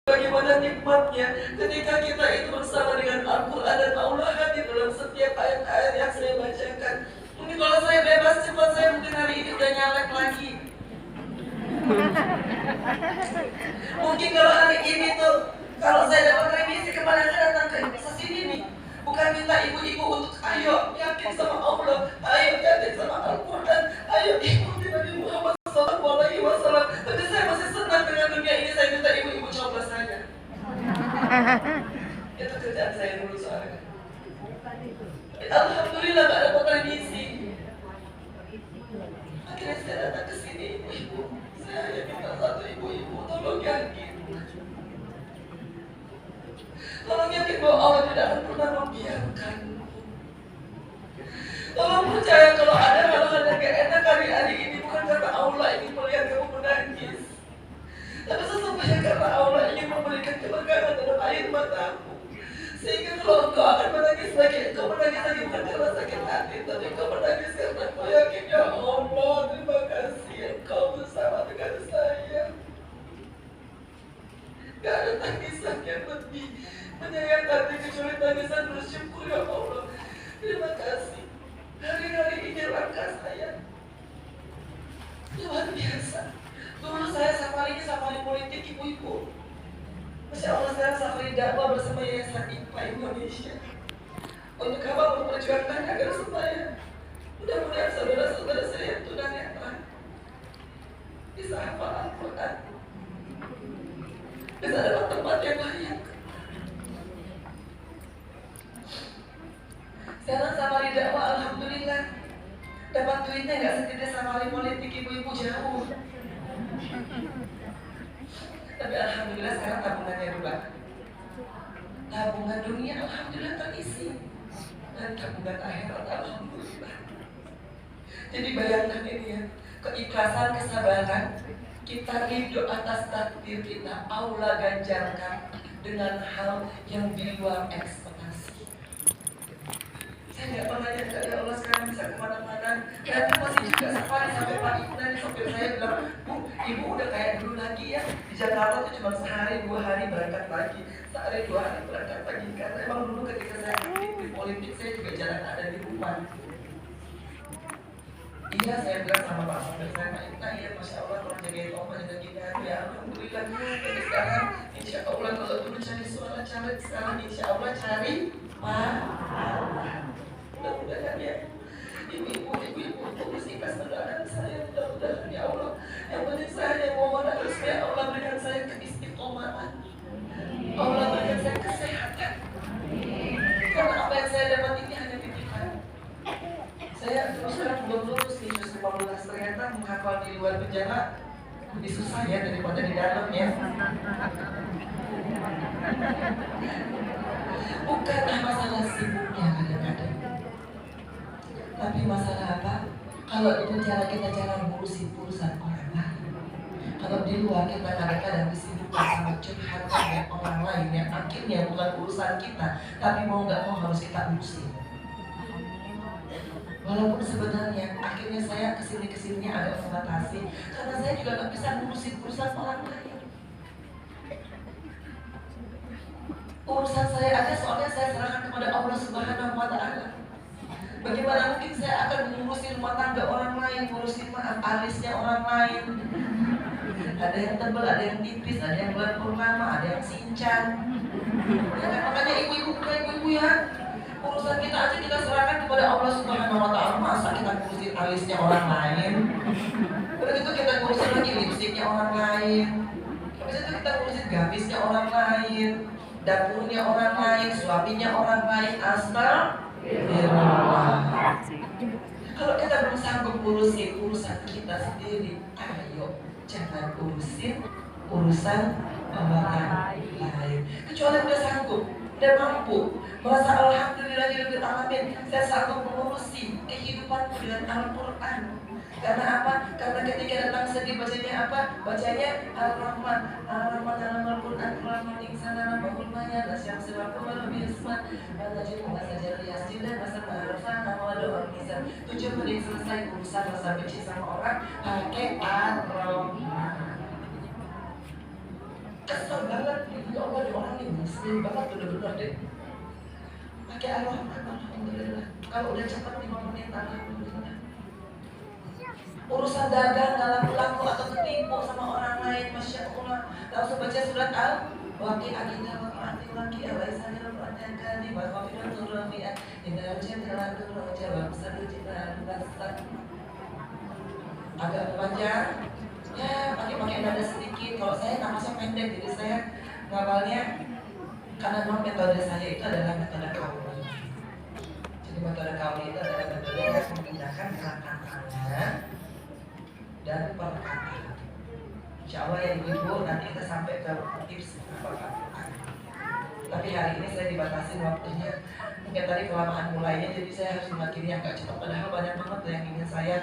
Bagaimana nikmatnya ketika kita itu bersama dengan Al-Quran dan Allah hadir dalam setiap ayat-ayat yang saya bacakan. Mungkin kalau saya bebas cepat, saya mungkin hari ini udah nyalek lagi. Mungkin kalau hari ini tuh, kalau saya dapat remisi kemarin saya datang ke sini nih, bukan minta ibu-ibu untuk ayo yakin sama Allah, ayo yakin sama Al-Quran, ayo ikuti Nabi Muhammad SAW. Tapi saya masih senang dengan dunia ini. Saya minta ibu-ibu coba saja. Itu kerjaan saya dulu soalnya. Alhamdulillah gak dapat remisi. Akhirnya saya datang ke sini, ibu-ibu. Saya hanya minta satu, ibu-ibu tolong yakin. Tolong yakin bahwa Allah tidak akan pernah membiarkan. Tolong percaya kalau ada hal-hal yang gak enak hari ini bukan karena Allah ingin melihat kamu menangis, tapi sesungguhnya karena Allah ingin memberikan keberkahan dalam air matamu. Sehingga kalau engkau akan menangis lagi, engkau menangis lagi bukan karena sakit hati, tapi engkau menangis karena engkau yakin, ya Allah, terima kasih engkau bersama dengan saya. Gak ada tangisan yang lebih menyayangkan hati kecuali tangisan bersyukur, ya Allah. Terima kasih. Hari-hari ini langkah saya luar biasa. Dulu saya safari politik ibu-ibu. Masya Allah, sekarang safari dakwah bersama Yayasan IPA Indonesia. Untuk apa? Memperjuangkan agar supaya mudah-mudahan saudara-saudara saya yang tunanetra bisa hafal Al-Quran, bisa dapat tempat yang layak. Sekarang safari dakwah alhamdulillah dapat duitnya nggak segede safari politik ibu-ibu jauh. Tapi alhamdulillah sekarang tabungannya dua. Tabungan dunia alhamdulillah terisi, dan tabungan akhirat alhamdulillah. Jadi bayangkan ini ya, keikhlasan, kesabaran, kita ridho atas takdir kita, Allah ganjarkan dengan hal yang di luar ekspektasi. Saya nggak pernah nyangka ya Allah sekarang bisa kemana-mana. Nanti masih juga safari sampai pagi. Nanti sopir saya bilang, Bu, ibu udah kayak dulu lagi ya. Di Jakarta tuh cuma sehari 2 hari berangkat lagi, sehari 2 hari berangkat lagi. Karena emang dulu ketika saya aktif di politik saya juga jarang ada di rumah. Iya, saya bilang sama Pak Sopir saya, Pak Ita, ya Masya Allah kalau jagain Oma jaga kita, ya alhamdulillah. Tapi sekarang Insya Allah kalau dulu cari suara caleg, sekarang Insya Allah cari pahala. Mudah-mudahan ya ibu-ibu terus ikhlas mendoakan saya, mudah-mudahan ya Allah. Yang penting saya mohon agar supaya Allah berikan saya keistiqomahan, Allah berikan saya kesehatan, karena apa yang saya dapat ini hanya titipan. Saya terus terang belum lulus nih, jus 15, ternyata menghafal di luar penjara lebih susah ya daripada di dalam ya. Bukanlah masalah sibuknya kadang-kadang, tapi masalah apa? Kalau di penjara kita jangan ngurusin urusan orang lain. Kalau di luar kita kadang-kadang disibukkan sama curhat dengan orang lain yang akhirnya bukan urusan kita, tapi mau nggak mau harus kita urusin. Walaupun sebenarnya akhirnya saya kesini-kesininya agak membatasi, karena saya juga nggak bisa ngurusin urusan orang lain. Urusan saya aja soalnya saya serahkan kepada Allah Subhanahu wa Ta'ala. Bagaimana mungkin saya akan mengurusi rumah tangga orang lain, ngurusin alisnya orang lain. Ada yang tebal, ada yang tipis, ada yang bulan purnama, ada yang cincang. Ya kan? Makanya ibu-ibu ya, urusan kita aja kita serahkan kepada Allah Subhanahu wa Ta'ala. Masa kita ngurusin alisnya orang lain? Udah gitu kita ngurusin lagi lipstiknya orang lain. Habis itu kita ngurusin gamisnya orang lain, dapurnya orang lain, suaminya orang lain. Astagfirullah. Kalau kita belum sanggup ngurusin urusan kita sendiri, ayo jangan urusin urusan orang lain. Kecuali udah sanggup, udah mampu, merasa alhamdulillahirabbil alamin, saya sanggup mengurusi kehidupanku dengan Al-Quran. Karena apa? Karena ketika datang sedih bacanya apa? Bacanya Ar-Rahman, Ar-Rahman dalam Al-Quran, Ar-Rahman insana bahul maya, nasyam sirakum al-bisma, al-najib masajar yasin dan masa ma'arafah nama doa misal. 7 menit selesai urusan rasa benci sama orang pakai Ar-Rahman. Kesel banget. sendiri banget bener-bener deh. Pakai Ar-Rahman, alhamdulillah. Kalau udah cepat 5 menit, alhamdulillah. Urusan dagang nggak laku-laku atau ketipu sama orang lain, masya Allah. Langsung baca surat Al-Waqi'ah, kita Waqi'ah, wa isanya Al-Qur'an kali, wa qafidatul rafi'ah, inna jami'atul raja, wa misalul jibal basat. Agak panjang, ya pakai nada sedikit. Kalau saya napasnya pendek, jadi saya ngapalnya karena memang metode saya itu adalah metode kauli. Jadi metode kauli itu adalah metode yang memindahkan gerakan tangan dan perkataan. Insya Allah ya ibu-ibu, nanti kita sampai ke tips perkataan. Tapi hari ini saya dibatasi waktunya. Mungkin tadi kelamaan mulainya, jadi saya harus mengakhiri agak cepat. Padahal banyak banget yang ingin saya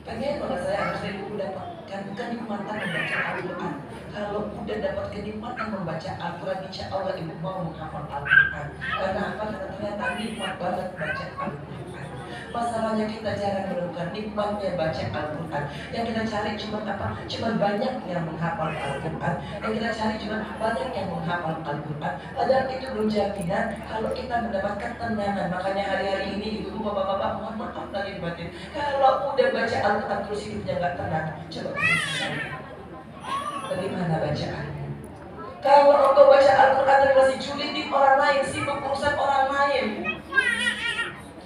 pengen banget saya harus ibu dapatkan kenikmatan membaca Al-Quran. Kalau udah dapat kenikmatan membaca Al-Quran, insya Allah ibu mau menghafal Al-Quran. Karena apa? Karena ternyata nikmat banget baca Al-Quran. Masalahnya kita jarang menemukan nikmatnya baca Al-Quran. Yang kita cari cuma apa? Cuma banyak yang menghafal Al-Quran. Yang kita cari cuma banyak yang menghafal Al-Quran. Padahal itu belum jaminan kalau kita mendapatkan tenangan. Makanya hari-hari ini ibu-ibu, bapak-bapak, mohon maaf lagi batin. Kalau udah baca Al-Quran terus hidupnya nggak tenang, coba bagaimana bacaannya? Kalau engkau baca Al-Quran dan masih julidin orang lain, sibuk urusan orang lain.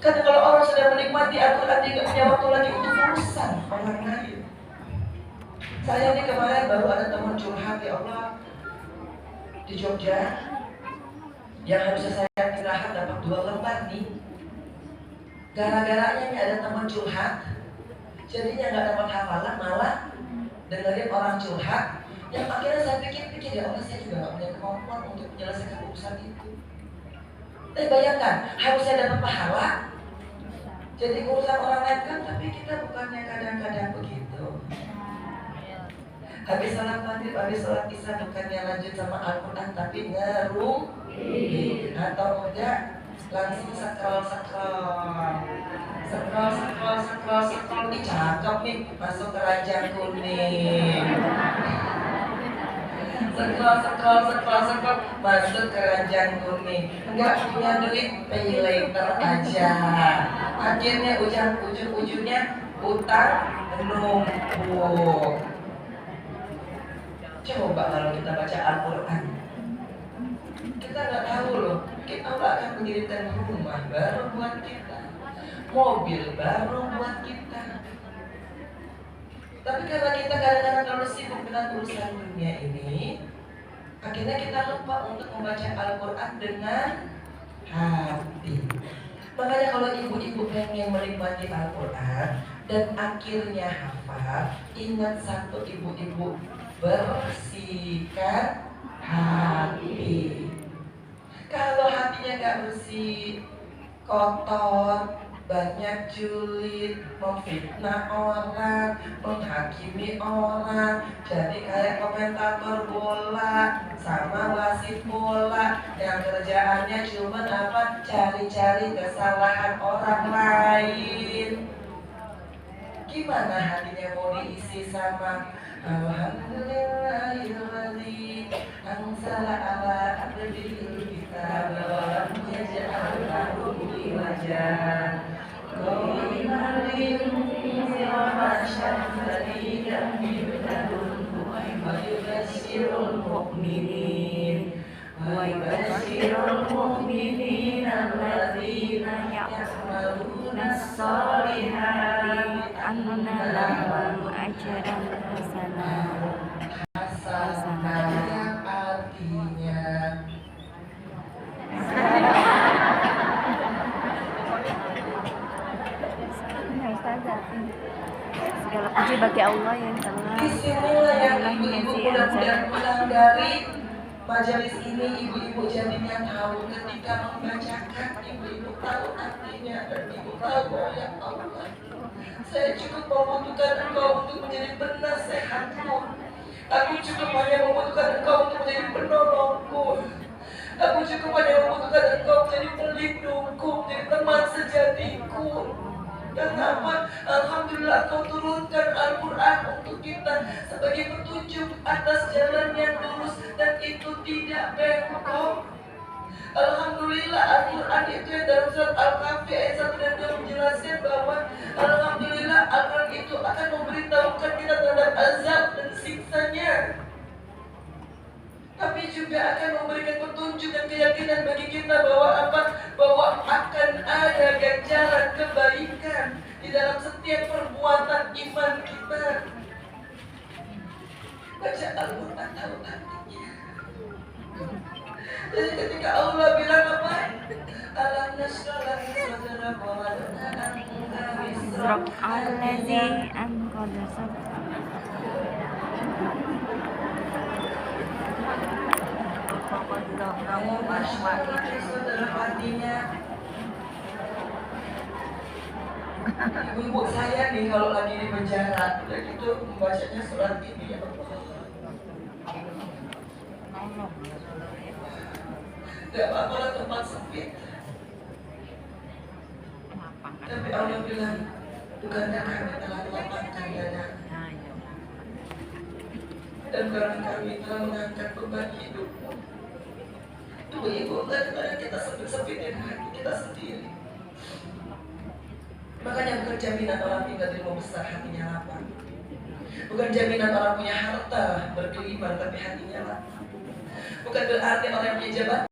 Karena kalau orang sudah menikmati Al-Quran, dia tidak punya waktu lagi untuk urusan orang lain. Saya ini kemarin baru ada teman curhat, ya Allah, di Jogja, yang harusnya saya istirahat dapat 2 lembar nih. Gara-garanya ini ada teman curhat, jadinya nggak dapat hafalan, malah dengerin orang curhat. Yang akhirnya saya pikir-pikir, ya Allah, saya juga nggak punya kemampuan untuk menyelesaikan urusan itu. Tapi bayangkan, harusnya dapat pahala, jadi urusan orang lain kan, tapi kita bukannya kadang-kadang begitu. Habis sholat maghrib, habis sholat isya bukannya lanjut sama Al-Quran, tapi ngerumpi. Atau enggak, langsung scroll. Ini cakep nih, masuk keranjang kuning. Scroll, masuk keranjang kuning. Enggak punya duit, pay later aja. Akhirnya ujung-ujungnya utang menumpuk. Coba kalau kita baca Al-Quran, kita nggak tahu loh, kita nggak akan mengirimkan rumah baru buat kita, mobil baru buat kita. Tapi karena kita kadang-kadang kalau sibuk dengan urusan dunia ini, akhirnya kita lupa untuk membaca Al-Quran dengan hati. Makanya kalau ibu-ibu pengen menikmati Al-Quran dan akhirnya hafal, ingat satu ibu-ibu, bersihkan hati. Kalau hatinya gak bersih, kotor, banyak julid, memfitnah orang, menghakimi orang, jadi kayak komentator bola sama wasit bola yang kerjaannya cuma apa? Cari-cari kesalahan orang lain. Gimana hatinya mau diisi sama Alhamdulillahilladzi anzala ala abdihil kitab wa lam yaj'al lahu iwaja. ويبشر المؤمنين الذين يعملون الصالحات أن لهم أجرا حسنا. Artinya segala puji bagi Allah yang telah disinilah yang ibu-ibu mudah-mudahan pulang dari majelis ini, ibu-ibu jadinya tahu ketika membacakan, ibu-ibu tahu artinya dan ibu tahu ya Allah, saya cukup membutuhkan engkau untuk menjadi penasehatku. Aku cukup hanya membutuhkan engkau untuk menjadi penolongku. Aku cukup hanya membutuhkan engkau menjadi pelindungku, menjadi teman sejatiku. Dan apa? Alhamdulillah kau turunkan Al-Quran untuk kita sebagai petunjuk atas jalan yang lurus, dan itu tidak Alhamdulillah Al-Quran itu yang dalam surat Al-Kahfi ayat 1 dan 2 menjelaskan bahwa alhamdulillah Al-Quran itu akan memberitahukan kita terhadap azab dan siksanya, tapi juga akan memberikan petunjuk dan keyakinan bagi kita bahwa apa? Bahwa akan ada ganjaran kebaikan di dalam setiap perbuatan iman kita. Baca Al-Quran tahu artinya. Jadi ketika Allah bilang apa? Alam nashrah laka sadrak wa wada'na anka Surat wizrak Allazi anqadha sadrak. Alam nashrah laka sadrak artinya, ibu saya nih kalau lagi di penjara, udah gitu membacanya surat ini ya Allah. Gak apa-apa lah tempat sempit, tapi Allah bilang, bukankah kami telah melapangkan dada dan karena kami telah mengangkat beban hidupmu. Tuh ibu, kadang-kadang kita sempit-sempitin hati kita sendiri. Makanya bukan jaminan orang tinggal di rumah besar hatinya lapang, bukan jaminan orang punya harta berkelimpah tapi hatinya lapang, bukan berarti orang yang punya jabatan